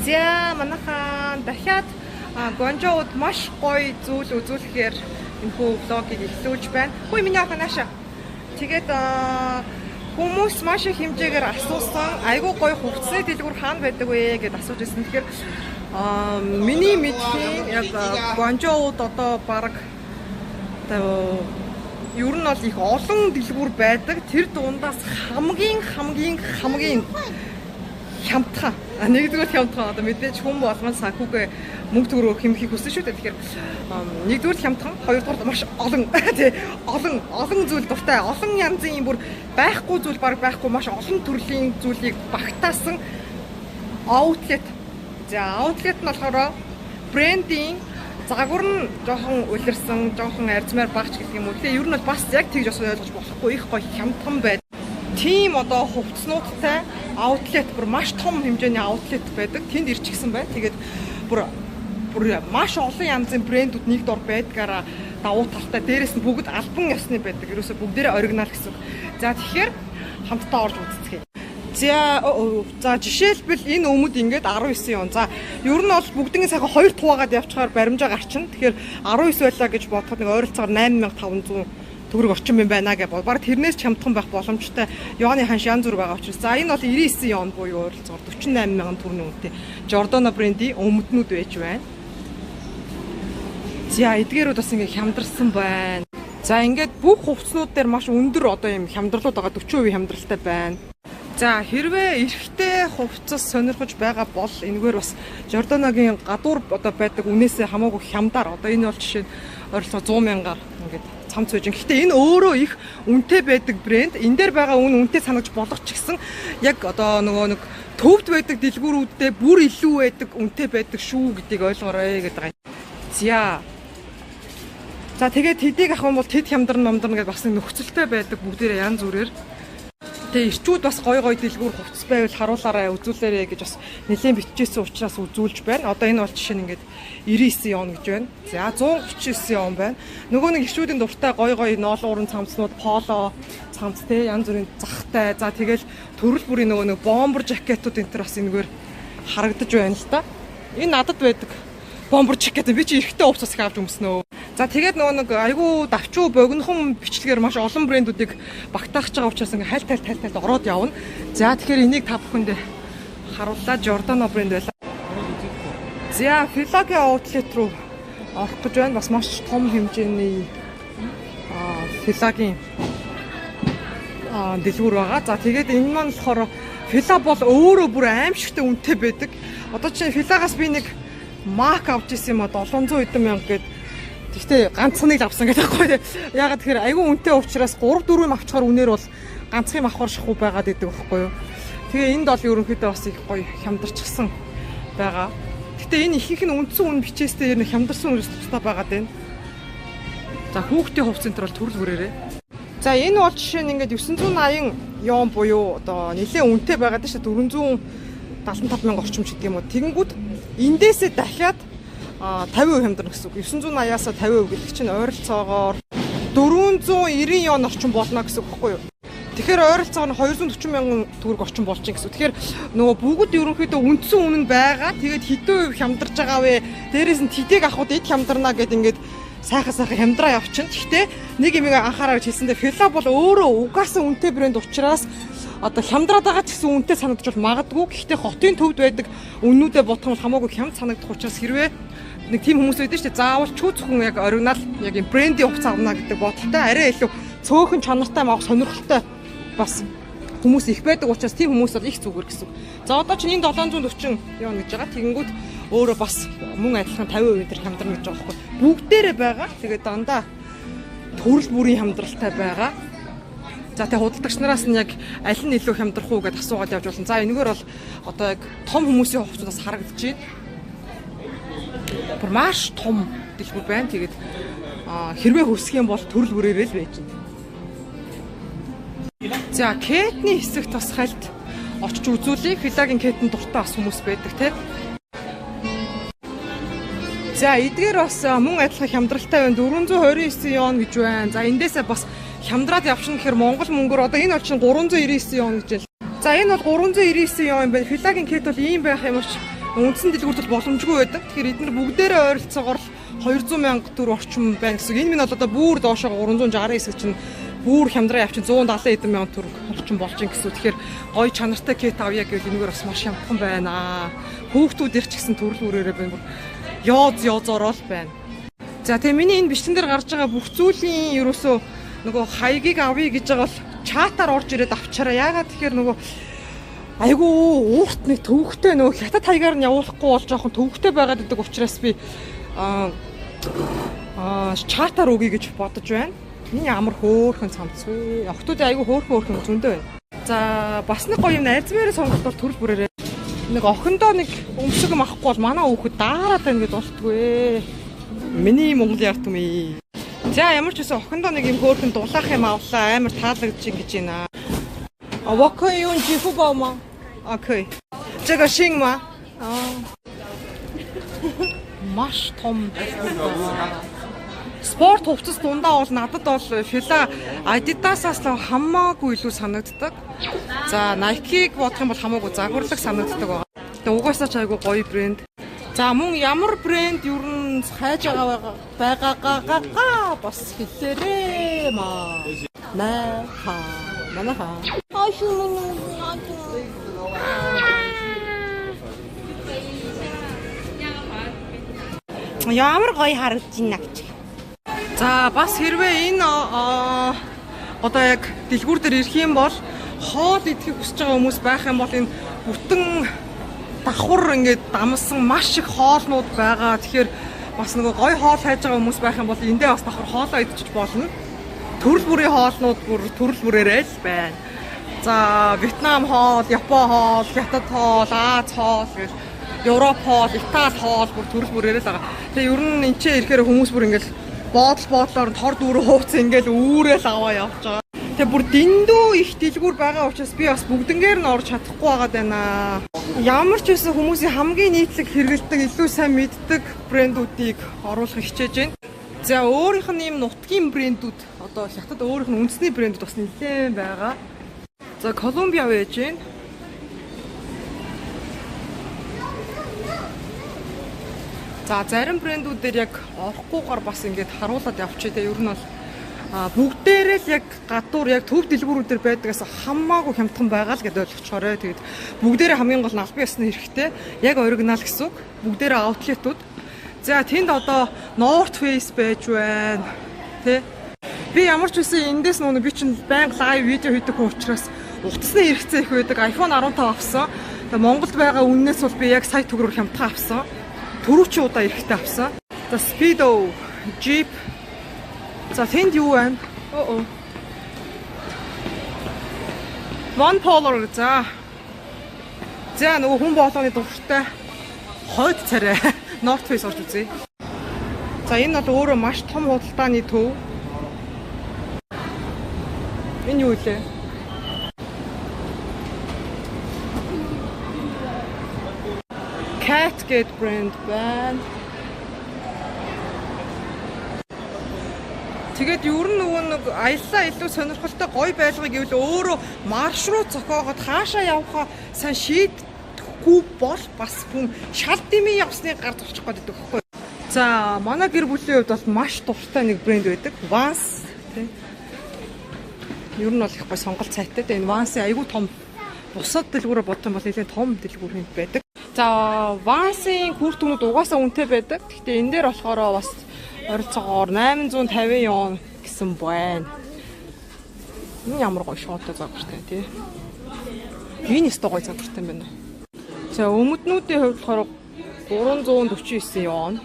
За манайхан дахиад Гонжоуд маш гоё зүйл үзүүлэхээр энэхүү влогийг эхлүүлж байна. Хөөе миний ах нааша. Тэгээд хүмүүс маш их хэмжээгээр асуусан. Айгуу гоё хувцсны дэлгүүр хаана байдаг вэ гэдээ асууж ирсэн. Тэгэхээр миний мэдхийн яг Гонжоуд одоо баг ер нь бол их олон дэлгүүр байдаг. Тэр дундаас хамгийн хямдхан. Нэгдүгээр хямдхан одоо мэдээж хүн болгон санхүүгээ мөнгө төгрөгөөр хэмхийг хүссэн шүү дээ. Тэгэхээр нэгдүгээр хямдхан, хоёрдугаар маш олон олон зүйл дуртай. Олон янзын бүр байхгүй зүйл баг байхгүй маш олон төрлийн зүйлийг багтаасан outlet. За outlet нь болохоор брендинг загвар нь жоохон улирсан, жоохон арзмаар багч гэдэг юм уу. Тэгээ ер нь бол бас яг тэгж ойлгож болохгүй их гоё хямдхан байд. Тим одоо хувцснуудтай outlet бүр маш том хэмжээний outlet байдаг. Тэнд ирчихсэн бай. Тэгээд бүр маш олон янзын брэндүүд нэг дор байдгаараа давуу талтай. Дээрээс нь бүгд албан ёсны байдаг. Ерөөсө бүгдээрээ оригинал гэсэн. За тэгэхээр хамтдаа орж үзцгээе. За жишээлбэл энэ өмд ингээд 19 он. За ер нь бол бүгднийг сайхан 2 туваагаад явчихаар баримжаа гарчин. Тэгэхээр 19 байлаа гэж бодоход нэг ойролцоогоор 8500 төгрөг орчим юм байна гэж баг тэрнээс чамдхан байх боломжтой юуны ханш янз бүр байгаа учраас. За энэ бол 99 он буюу ойролцоогоор 48000 төгрөгийн үнэтэй Giordano брендийн өмднүүд байж байна. За эдгээрүүд бас ингээд хямдарсан байна. За ингээд бүх хувцснууд дээр маш өндөр одоо юм хямдралууд байгаа 40% хямдралтай байна. За хэрвээ эрэгтэй хувцас сонирхож байгаа бол энэгээр бас Giordanoгийн гадуур одоо байдаг үнээсээ хамаагүй хямдаар одоо энэ бол жишээ нь ойролцоогоор 100,000-аар ингээд цамц байж. Гэхдээ энэ өөрөө их үнэтэй байдаг брэнд. Энэ дээр байгаа үн үнэтэй санагч болох ч гэсэн яг одоо нөгөө нэг төвд байдаг дэлгүүрүүдтэй бүр илүү байдаг үнэтэй байдаг шүү гэдгийг ойлгоорой гэдэг байгаа. За тэгээд тэдийг авах юм бол тэд хямдарна гэдэг бас нөхцөлтэй байдаг бүгдээрээ янз бүрээр. Тэгээ ирчүүд бас гой дэлгүүр хувцас байвал харуулаарай үзүүлээрэй гэж бас нэлийн бичижсэн учраас үзүүлж байна. Одоо энэ бол жишээ нь ингээд 99 он гэж байна. За 139 он байна. Нөгөө нэг ирчүүдийн дуртай гой ноолуурын цамцнууд, поло цамц те янз бүрийн захтай. За тэгэл төрөл бүрийн нөгөө нэг бомбер жакетууд энэ төр бас энэгээр харагдаж байна л та. Энэ надад байдаг бомбер жакет би чи эрэхтэй хувцас их авч өмснөө. За тэгээд нөгөө нэг айгүй давчуу богинохон бичлэгээр маш олон брэндүүдийг багтаах гэж байгаа учраас ингээ хайлт ороод явна. За тэгэхээр энийг та бүхэнд харууллаа. Giordano брэнд байла. За Fila-гийн outlet руу орох гэж байна. Бас маш том хэмжээний Fila-гийн дэлгүүр байгаа. За тэгээд энэ маань болохоор Fila бол өөрөө бүр аимшигтай үнэтэй байдаг. Одоо чинь Fila-гаас би нэг Mac авч ирсэн юм а 700 хэдэн мянга гэдэг. Гэхдээ ганцхныг авсан гэдэг байхгүй. Ягаад тэгэхээр айгүй үнэтэй учраас 3-4 авчихаар үнээр бол ганцхыг авахар шахгүй байгаад идэг байхгүй юу. Тэгээ энд бол ерөнхийдөө бас их гоё хямдарчихсан байгаа. Гэхдээ энэ ихэнх нь үндсэн үн бичээстэй ер нь хямдарсан үрээс тусдаа байгаад байна. За хүүхдийн хувцас энэ бол төрөл бүрээрээ. За энэ бол жишээ нь ингээд 980 yon буюу одоо нэлээд үнэтэй байгаад шүү 475,000 орчим ч гэдэг юм уу. Тэгэнгүүт эндээсээ дахиад 50% хямдарна гэсэн үг. 980-аас 50% гэдэг чинь ойролцоогоор 490 yon орчим болно гэсэн үг байхгүй юу? Тэгэхээр ойролцоогоор 240,000 төгрөг орчим болж чинь гэсэн. Тэгэхээр нөгөө бүгд ерөнхийдөө үндсэн үнэ нь байгаа. Тэгээд хэдэн хувь хямдарч байгаа вэ? Дээрээс нь тэдэг авахд эд хямдарна гэд ингээд сайхан хямдраа явчихна. Гэхдээ нэг юм анхаараа гэж хэлсэндээ Fila бол өөрөө угаасаа үнэтэй брэнд учраас одоо хямдраад байгаа ч гэсэн үнэтэй санагдаж бол магадгүй. Гэхдээ хотын төвд байдаг үннүүдэд бодох нь хамаагүй хямд санагдах учраас хэрвээ нэг тийм хүмүүс байдаг шүү дээ. Заавал чүү зөвхөн яг оригинал яг юм брендийн хувцас авна гэдэг бодолтой арай илүү цөөхөн чанартай авах сонирхолтой бас хүмүүс их байдаг учраас тийм хүмүүс бол их зүгээр гэсэн. За одоо чинь энэ 740 yon гэж байгаа. Тэгэнгүүт өөрөө бас мөн адилхан 50% төр хямдарна гэж байгаа байхгүй. Бүгдээрээ байгаа. Тэгээд дандаа төрөл бүрийн хямдралтай байгаа. За тэгээ худалдагч нараас нь яг аль нь илүү хямдрах уу гэдээ асуугаад явж болно. За энэгээр бол одоо яг том хүмүүсийн хувцасаас харагдаж байна. Бүр маш том дэлгүүр байна. Тэгээд хэрвээ хүсэх юм бол төрөл бүрээрээ л байж байна. За Kate-ний хэсэгт бас хальт очиж үзүүлье. Fila-гийн Kate-н дуртай бас хүмүүс байдаг тийм. За эдгээр бас мөн адилхан хямдралтай байна. 429 yon гэж байна. За эндээсээ бас хямдраад явчихна гэхээр Монгол мөнгөөр одоо энэ бол чинь 399 yon гэж байна. За энэ бол 399 yon юм байна. Fila-гийн Kate бол ийм байх юм уу? үндсэн дэлгүүрт бол боломжгүй байдаг. Тэгэхээр эдгээр бүгдээрээ ойролцоогоор 200,000 төгрөг орчим байна гэсэн. Энэ минь одоо бүр доошоо 369 чинь бүр хямдраа явчин 170 эдэн мянган төгрөг орчим болж ин гэсэн. Тэгэхээр гоё чанартай кет авъя гэвэл энэгээр бас маш хямдхан байна. Хүүхдүүд ирч гэсэн төрөл бүрээрээ байна. Ёозороо л байна. За тэгээ миний энэ бичтэн дээр гарч байгаа бүх зүйлийн ерөөсөө нөгөө хаягийг авъя гэж байгаа бол чатаар орж ирээд авчаараа. Яагаад тэгэхээр нөгөө айгу уурт нэг төвөгтэй нөгөө хятад хаягаар нь явуулахгүй бол жоохон төвөгтэй байгаад байдаг учраас би чатаар өгье гэж бодож байна. Миний амар хөөрхөн цамцгүй. Охтуудын айгу хөөрхөн зөндөө байна. За бас нэг гоё юм найзмаар сонголт бол төрөл бүрээрээ. Нэг охиндоо нэг өмсөг авахгүй бол манай хүүхэд даараад байна гэж болтгүй. Миний Монгол ярт юм ээ. За ямар ч байсан охиндоо нэг юм хөөрхөн дулаах юм авлаа. Амар таалагдчих гэж байна. 我可以用支付宝吗？可以。这个信吗？Маш том. Спорт хувцас дундаа бол надад бол Fila Adidas-аас л хамаагүй илүү санагддаг. За Nike-г бодох юм бол хамаагүй загварлаг санагддаг байна. Тэгээ угаасаа ч айгүй гоё брэнд. За мөн ямар брэнд ер нь хайж байгаагаа бас хэлээрээ маа. Манаха. Ямар гоё харагдаж байна гэж. За бас хэрвээ энэ одоо яг дэлгүүр дээр ирэх юм бол хоол идэхийг хүсэж байгаа хүмүүс байх юм бол энэ бүтэн давхар ингээд дамсан маш их хоолнууд байгаа. Тэгэхээр бас нөгөө гоё хоол хайж байгаа хүмүүс байх юм бол эндээ бас давхар хоолоо идчих болно. Төрөл бүрийн хоолнууд бүр төрөл бүрээрээ л байна. За Вьетнам хоол, Япон хоол, Хятад хоол, Аз хоол гэх Европ хоол, Итали хоол бүр төрөл бүрээрээ л байгаа. Тэгээ ер нь энэ ч ирэхээр хүмүүс бүр ингээд боодлоор тор дүүрээ хууцсан ингээд үүрэл аваа явж байгаа. Тэгээ бүр дэндүү их дэлгүүр байгаа учраас би бас бүгднгээр нь орж чадахгүй байгаа даа. Ямар ч байсан хүмүүсийн хамгийн нийтлэг хэрэгэлдэг, илүү сайн мэддэг брэндүүдийг оруулах хичээж байна. За өөрийнх нь ийм нутгийн брэндүүд одоо хятад өөрийнх нь үндэсний брэндүүд бас нэлээд байгаа. За Колумбиа байж байна. За зарим брэндүүд дээр яг орохгүйгээр бас ингээд харуулад явчих. Тэгээ ер нь бол бүгдээрээ л яг гадуур яг төв дэлгүүрүүдээр байдгаас хамаагүй хямдхан байгаа л гэдээ ойлгочоорой. Тэгээд бүгдээрээ хамгийн гол нь албан ёсны хэрэгтэй. Яг оригинал гэсэн үг. Бүгдээрээ аутлетууд. За тэнд одоо North Face байж байна. Тэ? Би ямар ч үсэн эндээс нүг би чинь байнга лайв видео хийдэг хүн учраас утасны хэрэгцээ их байдаг. iPhone 15 авсан. Тэгээ Монголд байгаа үннээс бол би яг сая төгрөөр хямдхан авсан. Төрөвчийн удаа эрэхтэй авсан. За Speedo, Jeep. За тэнд юу байна? One Polar за. За нөгөө хүн болгоны дуртай хойд царай North Face орж үзье. За энэ бол өөрөө маш том худалдааны төв. Энэ юу вэ? Catgate брэнд байна. Тэгээд ер нь нөгөө нэг аяллаа илүү сонирхолтой гоё байлгыг гэвэл өөрөө маршрут зохиогоод хаашаа явахаа сайн шийдэхгүй бол бас хүн шал дэмий явсныг гар зурчих гээд байдаг хөхгүй. За манай гэр бүлийн хувьд бол маш дуртай нэг брэнд байдаг. Vans тийм. Ер нь бол их гоё сонголт сайтай. Энэ Vans-ийн айгүй том бусад дэлгүүрээр бодсон бол нэлээд том дэлгүүр хэнд байдаг. За Vans-ийн күр түмүүд угаасаа үнэтэй байдаг. Гэхдээ энэ дээр болохоор бас ойролцоогоор 850 yon гэсэн байна. Энэ ямар гоё шоутай загвартай тий. Энэ өстой гоё загвартай юм байна. За өмднүүдийн хувьд болохоор 349 yon.